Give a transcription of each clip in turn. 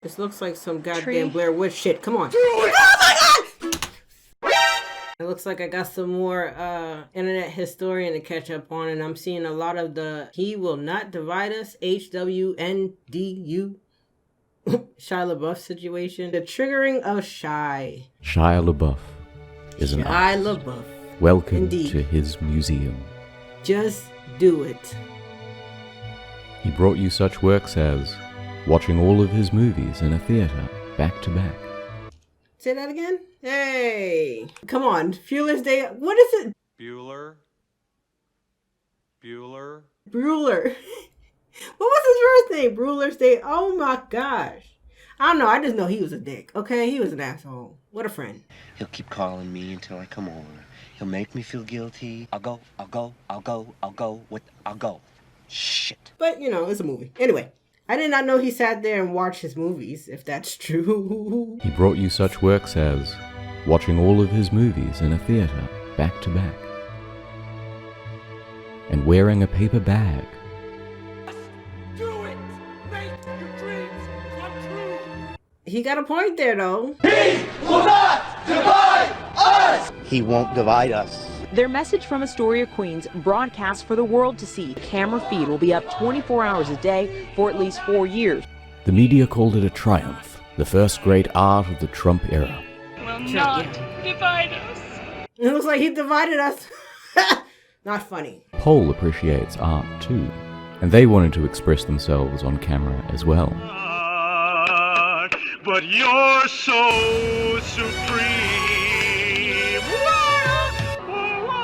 This looks like some goddamn Tree. Blair Witch shit. Come on. Oh my god! It looks like I got some more internet historian to catch up on, and I'm seeing a lot of the "He Will Not Divide Us" HWNDU Shia LaBeouf situation. The triggering of Shia LaBeouf is an artist. LaBeouf. Welcome Indeed. to his museum. Just do it. He brought you such works as watching all of his movies in a theater back to back. Say that again? Hey! Come on, Bueller's Day. What is it? Bueller. Bueller. What was his first name? Bueller's Day. Oh my gosh. I don't know. I just know he was a dick. Okay? He was an asshole. What a friend. He'll keep calling me until I come over. He'll make me feel guilty. I'll go. Shit. But, you know, it's a movie. Anyway, I did not know he sat there and watched his movies, if that's true. He brought you such works as watching all of his movies in a theater back to back. And wearing a paper bag. Do it! Make your dreams come true! He got a point there, though. He will not divide us! He won't divide us. Their message from Astoria, Queens, broadcast for the world to see. Camera feed will be up 24 hours a day for at least 4 years. The media called it a triumph, the first great art of the Trump era. Will not divide us. It looks like he divided us. Not funny. Pole appreciates art too, and they wanted to express themselves on camera as well. But you're so supreme.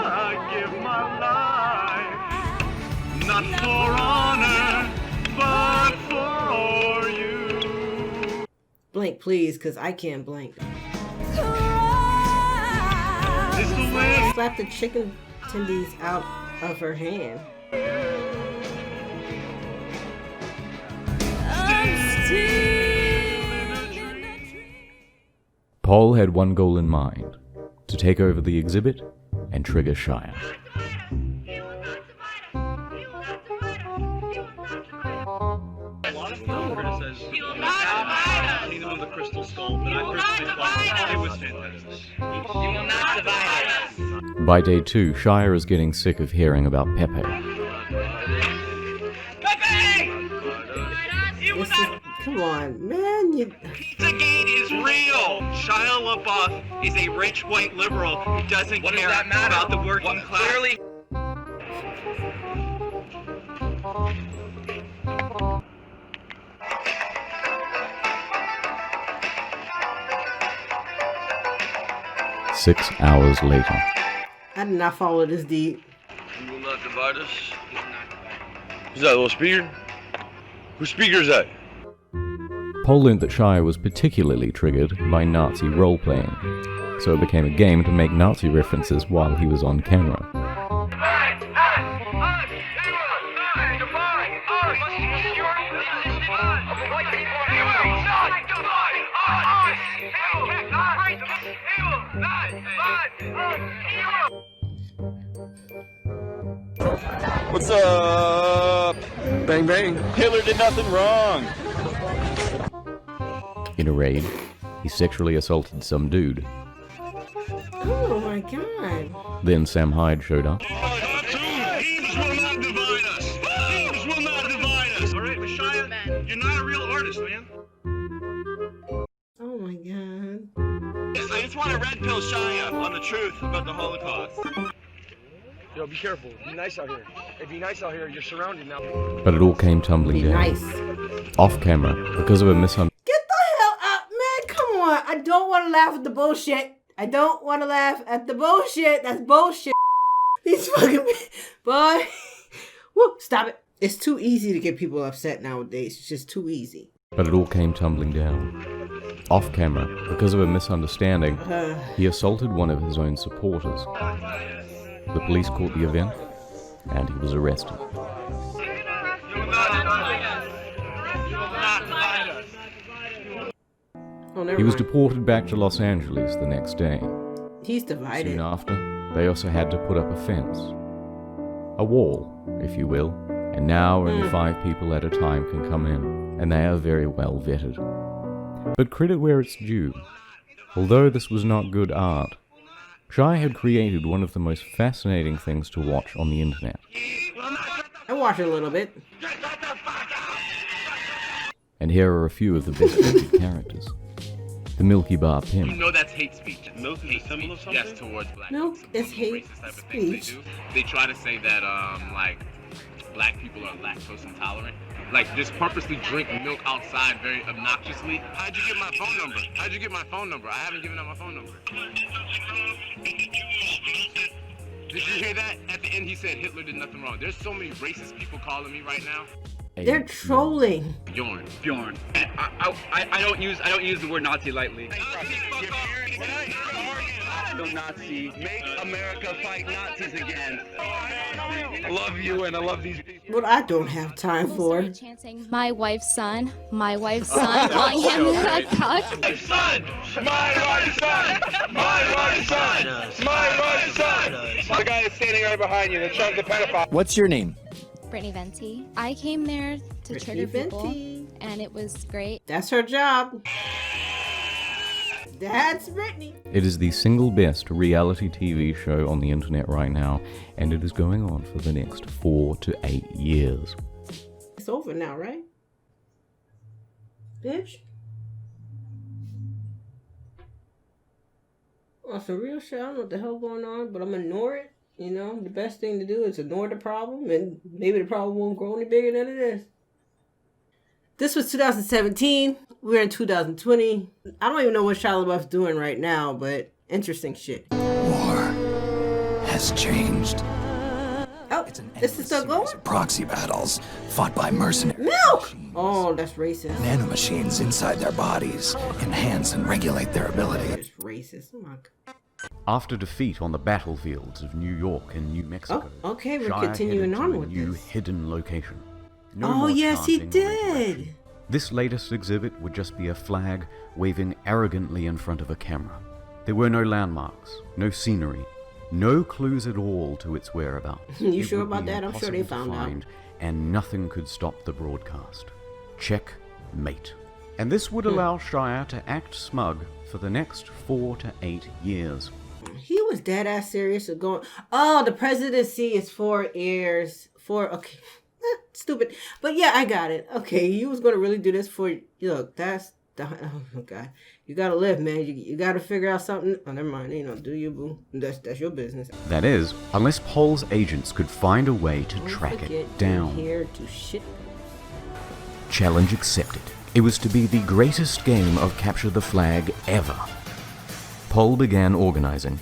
I give my life, not for honor, but for you. Blink, please, because I can't blink. It's the way. Slap the chicken tendies out of her hand. Paul had one goal in mind, to take over the exhibit and trigger Shia. Kingdom of the Crystal Skull, but I personally thought it was fantastic. You will not divide us. By day 2, Shia is getting sick of hearing about Pepe. This is, come on, man. Pizzagate is real. Shia LaBeouf is a rich white liberal who doesn't care about the working class. Clearly. Six hours later. I did not follow this deep. You will not divide us. Is that a little speaker? Whose speaker is that? Paul learned that Shia was particularly triggered by Nazi role-playing, so it became a game to make Nazi references while he was on camera. What's up? Bang bang. Hitler did nothing wrong. In a raid, he sexually assaulted some dude. Oh my god. Then Sam Hyde showed up. Teams will not divide us. Teams will not divide us. All right, Shia, you're not a real artist, man. Oh my god. I just want to red pill Shia on the truth about the Holocaust. Yo, be careful. Be nice out here. Hey, be nice out here. You're surrounded now. But it all came tumbling Be down. nice. Off camera, because of a misunderstanding. Get the hell out, man. Come on. I don't want to laugh at the bullshit. I don't want to laugh at the bullshit. That's bullshit. These fucking... Boy. Woo, stop it. It's too easy to get people upset nowadays. It's just too easy. But it all came tumbling down. Off camera, because of a misunderstanding, he assaulted one of his own supporters. The police caught the event, and he was arrested. He was deported back to Los Angeles the next day. He's divided. Soon after, they also had to put up a fence. A wall, if you will, and now only 5 people at a time can come in, and they are very well vetted. But credit where it's due. Although this was not good art, Shia had created one of the most fascinating things to watch on the internet. I watch it a little bit. And here are a few of the best featured characters. The Milky Bar Pimp. You know that's hate speech. Milk is a symbol of something? Yes, towards black Milk people. is hate Racist type of things speech. They try to say that, like, black people are lactose intolerant. Like, just purposely drink milk outside very obnoxiously. How'd you get my phone number? How'd you get my phone number? I haven't given out my phone number. Did you hear that? At the end, he said Hitler did nothing wrong. There's so many racist people calling me right now. They're trolling. Bjorn. I don't use the word Nazi lightly. No Nazi. Make America fight Nazis again. I love you and I love these people. What I don't have time for. Chanting my wife's son, calling him a cuck. My son! My wife's son! My wife's son! My wife's son! The guy is standing right behind you, the pedophile. What's your name? Brittany Venti. I came there to trigger people, and it was great. That's her job. That's Brittany. It is the single best reality TV show on the internet right now, and it is going on for the next 4 to 8 years. It's over now, right? Bitch. On some real shit, I don't know what the hell going on, but I'm gonna ignore it. You know, the best thing to do is ignore the problem, and maybe the problem won't grow any bigger than it is. This was 2017. We're in 2020. I don't even know what Shia Labeouf's doing right now, but interesting shit. War has changed. Oh, this is still going? Proxy battles fought by mercenaries. Milk! Oh, that's racist. Nanomachines inside their bodies enhance and regulate their ability. It's racist. Oh my God. After defeat on the battlefields of New York and New Mexico, Oh, okay, we're Shia continuing headed on to a with new this. hidden location. No Oh, more yes, he chanting or did. interaction. This latest exhibit would just be a flag waving arrogantly in front of a camera. There were no landmarks, no scenery, no clues at all to its whereabouts. You It sure would about be that? I'm sure they impossible to found out. find, and nothing could stop the broadcast. Checkmate. And this would allow Shia to act smug for the next 4 to 8 years. He was dead ass serious of going, oh, the presidency is 4 years. Okay. Stupid. But yeah, I got it. Okay, you was going to really do this for, look, that's, oh my God. You got to live, man. You got to figure out something. Oh, never mind. Do you, boo. That's your business. That is, unless Paul's agents could find a way to Don't track forget it down. Here to shit. Challenge accepted. It was to be the greatest game of capture the flag ever. Paul began organizing.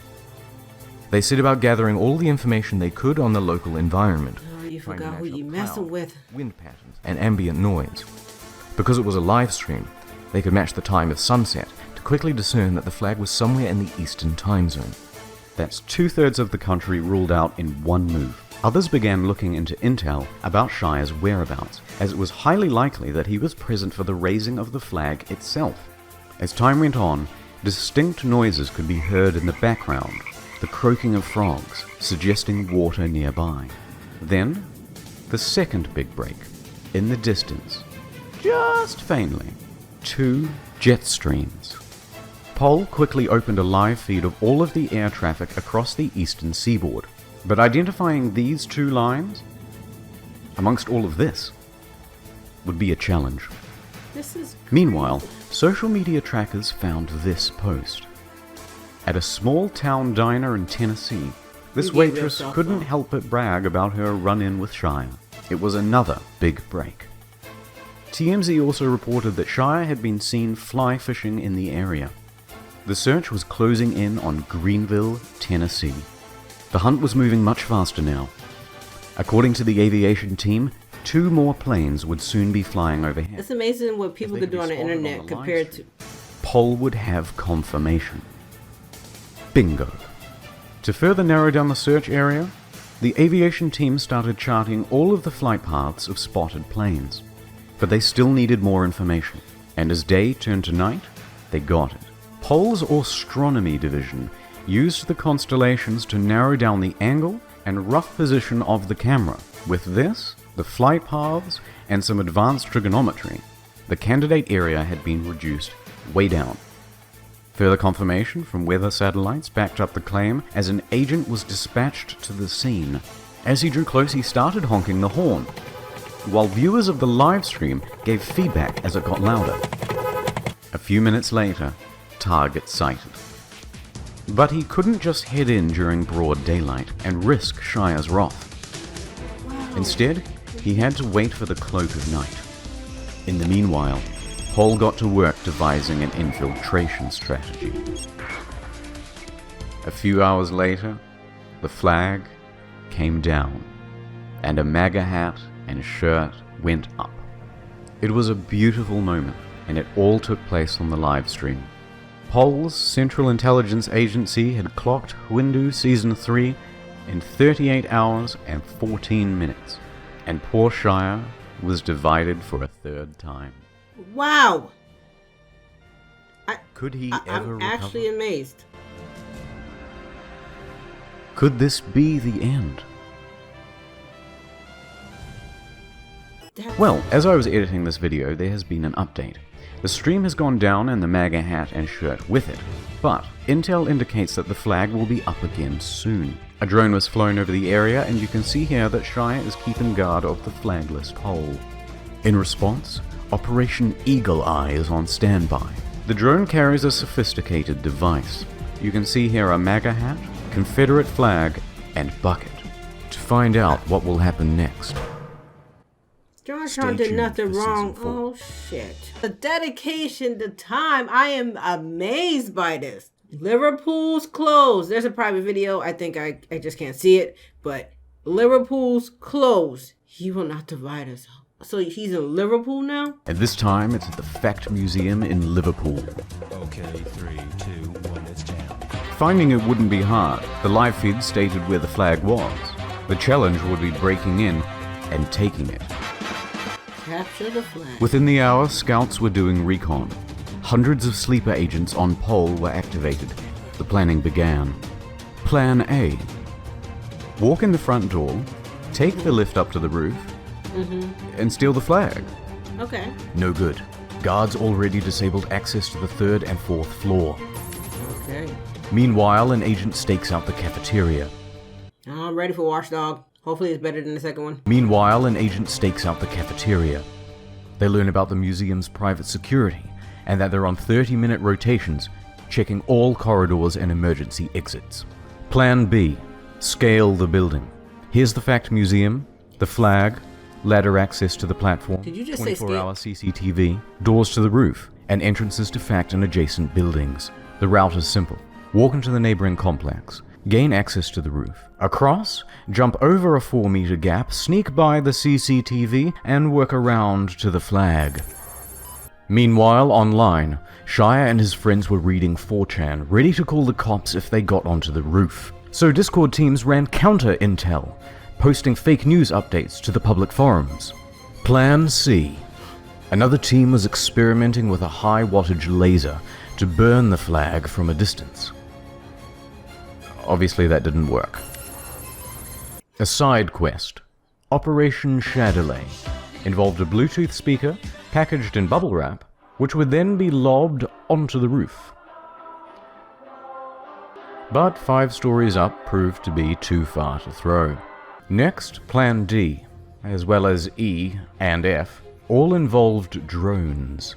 They set about gathering all the information they could on the local environment. Oh, you trying to forgot who match you up messing cloud, with. wind patterns, and ambient noise. Because it was a live stream, they could match the time of sunset to quickly discern that the flag was somewhere in the Eastern time zone. That's 2/3 of the country ruled out in one move. Others began looking into intel about Shia's whereabouts, as it was highly likely that he was present for the raising of the flag itself. As time went on, distinct noises could be heard in the background, the croaking of frogs, suggesting water nearby. Then, the second big break, in the distance, just faintly, 2 jet streams. Paul quickly opened a live feed of all of the air traffic across the eastern seaboard, but identifying these 2 lines, amongst all of this, would be a challenge. This is Meanwhile, social media trackers found this post. At a small town diner in Tennessee, this You gave waitress yourself couldn't up. help but brag about her run-in with Shia. It was another big break. TMZ also reported that Shia had been seen fly fishing in the area. The search was closing in on Greenville, Tennessee. The hunt was moving much faster now. According to the aviation team, 2 more planes would soon be flying overhead. It's amazing what people they could could do on be the spotted internet on the compared live to. Paul would have confirmation. Bingo. To further narrow down the search area, the aviation team started charting all of the flight paths of spotted planes. But they still needed more information, and as day turned to night, they got it. Paul's astronomy division used the constellations to narrow down the angle and rough position of the camera. With this, the flight paths, and some advanced trigonometry, the candidate area had been reduced way down. Further confirmation from weather satellites backed up the claim as an agent was dispatched to the scene. As he drew close, he started honking the horn, while viewers of the live stream gave feedback as it got louder. A few minutes later, target sighted. But he couldn't just head in during broad daylight and risk Shia's wrath. Instead, he had to wait for the cloak of night. In the meanwhile, Paul got to work devising an infiltration strategy. A few hours later, the flag came down, and a MAGA hat and shirt went up. It was a beautiful moment, and it all took place on the live stream. Pol's Central Intelligence Agency had clocked Windu Season 3 in 38 hours and 14 minutes, and poor Shia was divided for a third time. Wow! Could he ever I'm actually amazed. Could this be the end? Well, as I was editing this video, there has been an update. The stream has gone down and the MAGA hat and shirt with it, but intel indicates that the flag will be up again soon. A drone was flown over the area, and you can see here that Shia is keeping guard of the flagless pole. In response, Operation Eagle Eye is on standby. The drone carries a sophisticated device. You can see here a MAGA hat, Confederate flag, and bucket. To find out what will happen next. John did nothing wrong. Oh shit. The dedication, the time. I am amazed by this. Liverpool's closed. There's a private video. I think I just can't see it. But Liverpool's closed. He will not divide us. So he's in Liverpool now? And this time it's at the Fact Museum in Liverpool. Okay, 3, 2, 1, it's down. Finding it wouldn't be hard. The live feed stated where the flag was. The challenge would be breaking in and taking it. Capture the flag. Within the hour, scouts were doing recon. Hundreds of sleeper agents on pole were activated. The planning began. Plan A. Walk in the front door, take the lift up to the roof, and steal the flag. Okay. No good. Guards already disabled access to the 3rd and 4th floor. Okay. Meanwhile, an agent stakes out the cafeteria. I'm ready for Watchdog. Hopefully it's better than the second one. Meanwhile, an agent stakes out the cafeteria. They learn about the museum's private security, and that they're on 30-minute rotations, checking all corridors and emergency exits. Plan B. Scale the building. Here's the Fact Museum, the flag, ladder access to the platform, Did you just say 24-hour CCTV, doors to the roof, and entrances to Fact and adjacent buildings. The route is simple. Walk into the neighboring complex. Gain access to the roof. Across, jump over a 4-meter gap, sneak by the CCTV, and work around to the flag. Meanwhile, online, Shia and his friends were reading 4chan, ready to call the cops if they got onto the roof. So Discord teams ran counter-intel, posting fake news updates to the public forums. Plan C. Another team was experimenting with a high-wattage laser to burn the flag from a distance. Obviously that didn't work. A side quest, Operation Shadowlay, involved a Bluetooth speaker packaged in bubble wrap, which would then be lobbed onto the roof. But 5 stories up proved to be too far to throw. Next, Plan D, as well as E and F, all involved drones.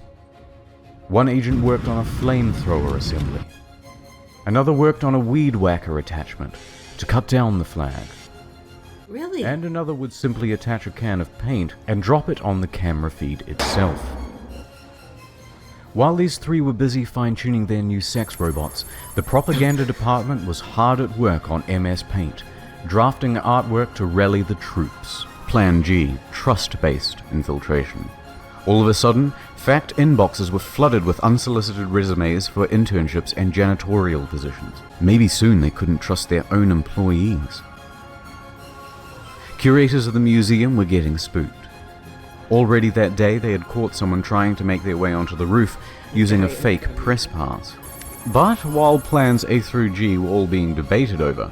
One agent worked on a flamethrower assembly. Another worked on a weed whacker attachment to cut down the flag. Really? And another would simply attach a can of paint and drop it on the camera feed itself. While these 3 were busy fine-tuning their new sex robots, the propaganda department was hard at work on MS Paint, drafting artwork to rally the troops. Plan G, trust-based infiltration. All of a sudden, Fact inboxes were flooded with unsolicited resumes for internships and janitorial positions. Maybe soon they couldn't trust their own employees. Curators of the museum were getting spooked. Already that day, they had caught someone trying to make their way onto the roof using a fake press pass. But while plans A through G were all being debated over,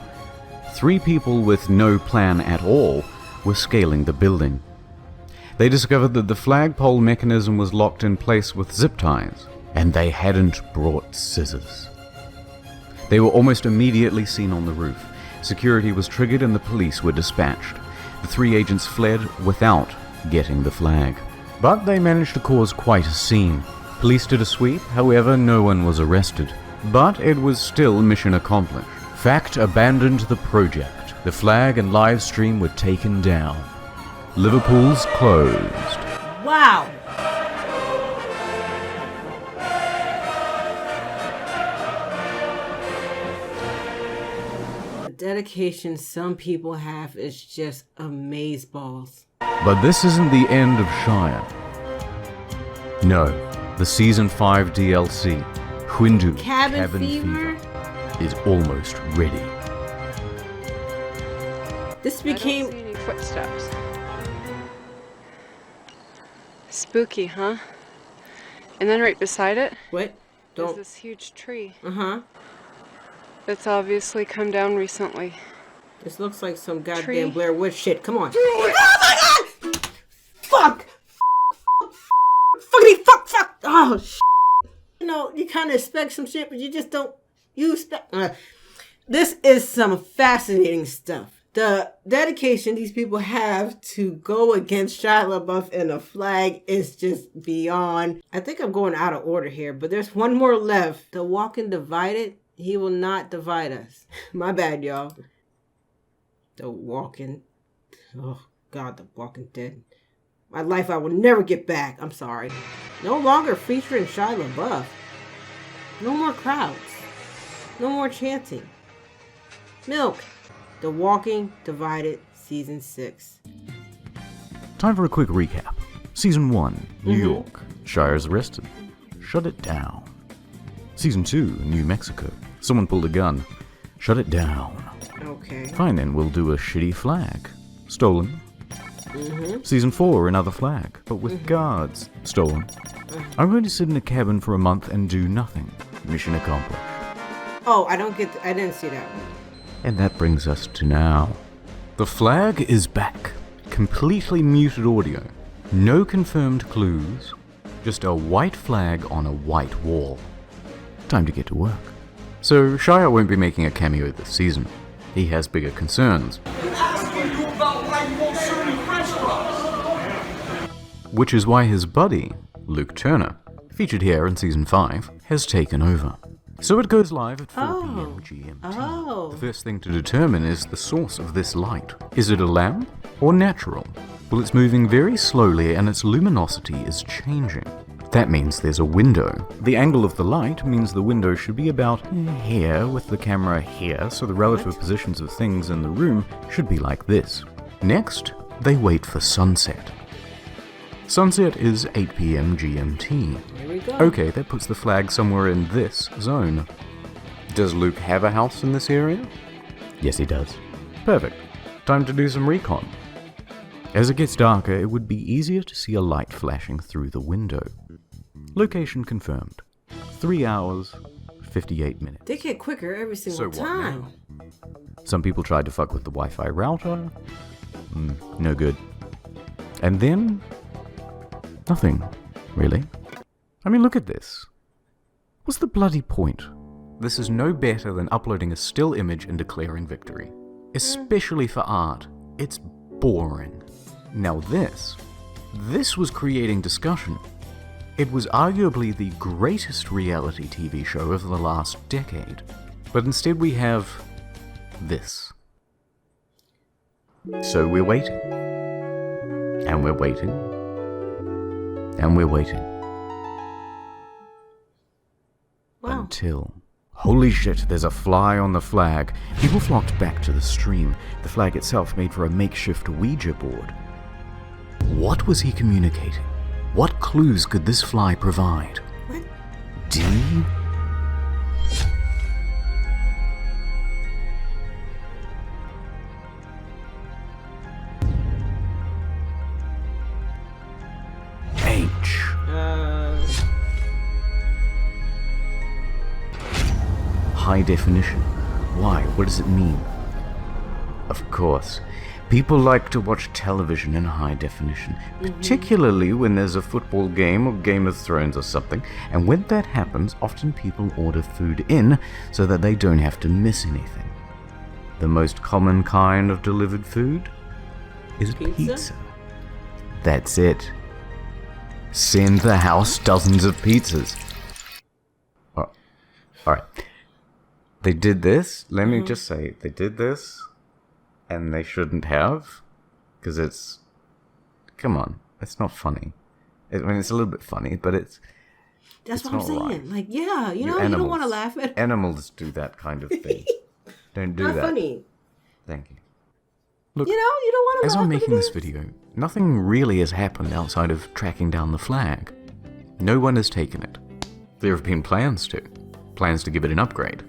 3 people with no plan at all were scaling the building. They discovered that the flagpole mechanism was locked in place with zip ties, And they hadn't brought scissors. They were almost immediately seen on the roof. Security was triggered and the police were dispatched. The 3 agents fled without getting the flag. But they managed to cause quite a scene. Police did a sweep, however, no one was arrested. But it was still mission accomplished. Fact abandoned the project. The flag and live stream were taken down. Liverpool's closed. Wow. The dedication some people have is just amazeballs. But this isn't the end of Shia. No, the Season 5 DLC, Hindu Cabin Fever is almost ready. This became... I don't see any footsteps. Spooky, huh? And then right beside it is this huge tree. Uh-huh. That's obviously come down recently. This looks like some goddamn Tree. Blair Witch shit. Come on. Oh my god! Fuck! Fuckity fuck! Oh, shit. You know, you kind of expect some shit, but you just don't. You expect... This is some fascinating stuff. The dedication these people have to go against Shia Labeouf and a flag is just beyond. I think I'm going out of order here, but there's one more left. The Walking Divided, he will not divide us. My bad, y'all. The Walking... Oh, God, The Walking Dead. My life I will never get back. I'm sorry. No longer featuring Shia LaBeouf. No more crowds. No more chanting. Milk. The Walking Divided Season 6. Time for a quick recap. Season 1, New York. Shia's arrested. Shut it down. Season 2, New Mexico. Someone pulled a gun. Shut it down. Okay. Fine then, we'll do a shitty flag. Stolen. Season 4, another flag, but with guards. Stolen. I'm going to sit in a cabin for a month and do nothing. Mission accomplished. Oh, I didn't see that one. And that brings us to now. The flag is back. Completely muted audio. No confirmed clues. Just a white flag on a white wall. Time to get to work. So Shia won't be making a cameo this season. He has bigger concerns. Which is why his buddy, Luke Turner, featured here in Season 5, has taken over. So it goes live at 4 p.m. GMT. The first thing to determine is the source of this light. Is it a lamp or natural? Well, it's moving very slowly and its luminosity is changing. That means there's a window. The angle of the light means the window should be about here with the camera here, so the relative positions of things in the room should be like this. Next, they wait for sunset. Sunset is 8 p.m. GMT. Here we go. Okay, that puts the flag somewhere in this zone. Does Luke have a house in this area? Yes, he does. Perfect. Time to do some recon. As it gets darker, it would be easier to see a light flashing through the window. Location confirmed. 3 hours, 58 minutes. They get quicker every single time. Some people tried to fuck with the Wi-Fi router. No good. And then... nothing, really. I mean, look at this. What's the bloody point? This is no better than uploading a still image and declaring victory. Especially for art. It's boring. Now this was creating discussion. It was arguably the greatest reality TV show of the last decade. But instead we have this. So we're waiting. And we're waiting. And we're waiting. Wow. Until... holy shit, there's a fly on the flag. People flocked back to the stream. The flag itself made for a makeshift Ouija board. What was he communicating? What clues could this fly provide? What? D? H. High definition. Why? What does it mean? Of course. People like to watch television in high definition, particularly when there's a football game or Game of Thrones or something, and when that happens, often people order food in so that they don't have to miss anything. The most common kind of delivered food is pizza. That's it. Send the house dozens of pizzas. Oh, alright. They did this, let me just say, they did this, and they shouldn't have, because it's, come on, it's not funny. I mean, it's a little bit funny, but That's what I'm saying. Right. Like, yeah, you don't want to laugh at it. Animals do that kind of thing. Don't do not that. Not funny. Thank you. Look, you don't want to as laugh I'm at making this video, nothing really has happened outside of tracking down the flag. No one has taken it. There have been plans to give it an upgrade.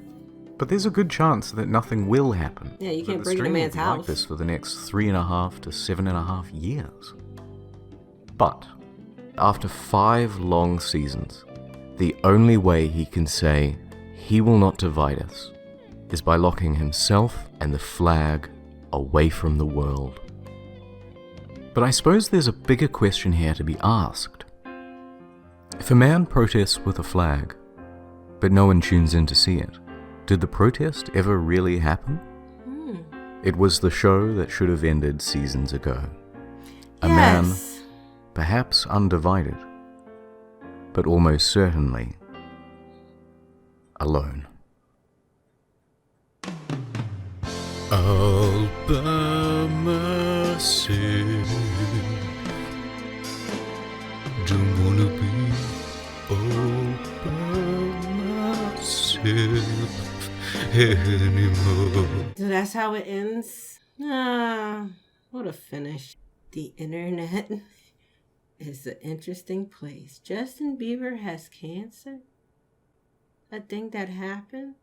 But there's a good chance that nothing will happen. Yeah, you can't bring it in a man's house. Like this for the next 3.5 to 7.5 years. But after 5 long seasons, the only way he can say he will not divide us is by locking himself and the flag away from the world. But I suppose there's a bigger question here to be asked. If a man protests with a flag, but no one tunes in to see it, did the protest ever really happen? It was the show that should have ended seasons ago. A man, perhaps undivided, but almost certainly alone. All by myself. Don't wanna be all by myself anymore. So that's how it ends? What a finish. The internet is an interesting place. Justin Bieber has cancer? A thing that happened?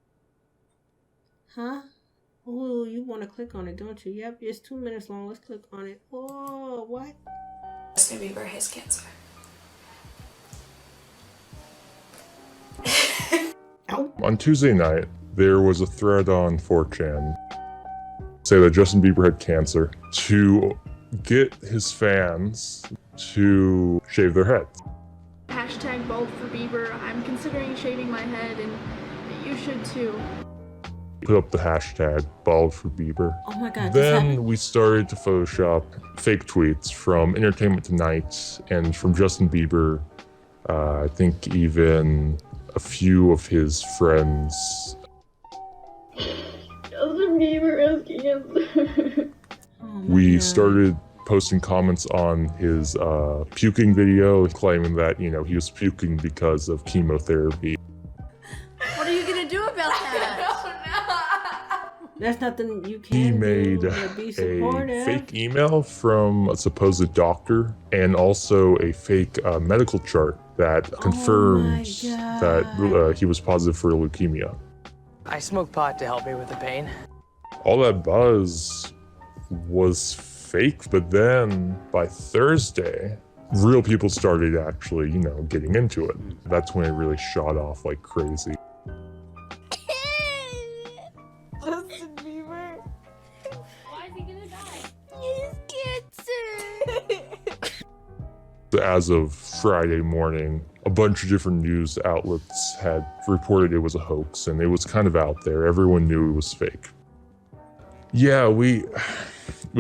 Huh? Oh, you want to click on it, don't you? Yep, it's 2 minutes long. Let's click on it. Oh, what? Justin Bieber has cancer. On Tuesday night, there was a thread on 4chan say that Justin Bieber had cancer to get his fans to shave their heads. Hashtag bald for Bieber. I'm considering shaving my head, and you should too. Put up the hashtag bald for Bieber. Oh my god. Then we started to Photoshop fake tweets from Entertainment Tonight and from Justin Bieber. I think even a few of his friends. Justin Bieber has cancer. We started posting comments on his puking video, claiming that, he was puking because of chemotherapy. What are you gonna do about that? There's nothing you can He do made to be a supportive. fake email from a supposed doctor and also a fake medical chart that confirms that he was positive for leukemia. I smoke pot to help me with the pain. All that buzz was fake, but then by Thursday, real people started actually, getting into it. That's when it really shot off like crazy. Justin Bieber. Why is he gonna die? He has cancer. As of Friday morning, a bunch of different news outlets had reported it was a hoax, and it was kind of out there. Everyone knew it was fake. Yeah, we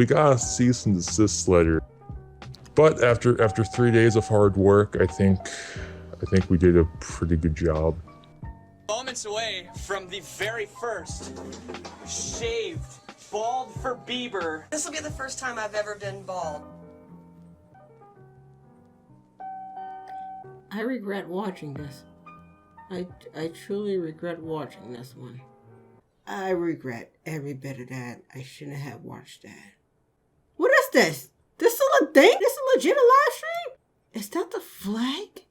got a cease and desist letter. But after 3 days of hard work, I think we did a pretty good job. Moments away from the very first shaved bald for Bieber. This will be the first time I've ever been bald. I regret watching this. I truly regret watching this one. I regret every bit of that. I shouldn't have watched that. What is this? This still a thing? This is legit a live stream? Is that the flag?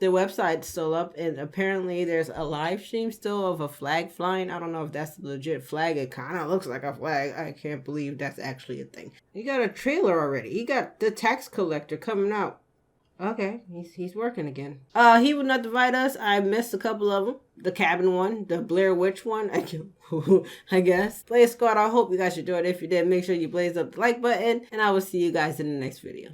The website's still up, and apparently there's a live stream still of a flag flying. I don't know if that's the legit flag. It kind of looks like a flag. I can't believe that's actually a thing. He got a trailer already. He got the tax collector coming out. Okay, he's working again. He Will Not Divide Us. I missed a couple of them. the cabin one, the Blair Witch one, I guess. Blaze Squad, I hope you guys enjoyed. If you did, make sure you blaze up the like button, and I will see you guys in the next video.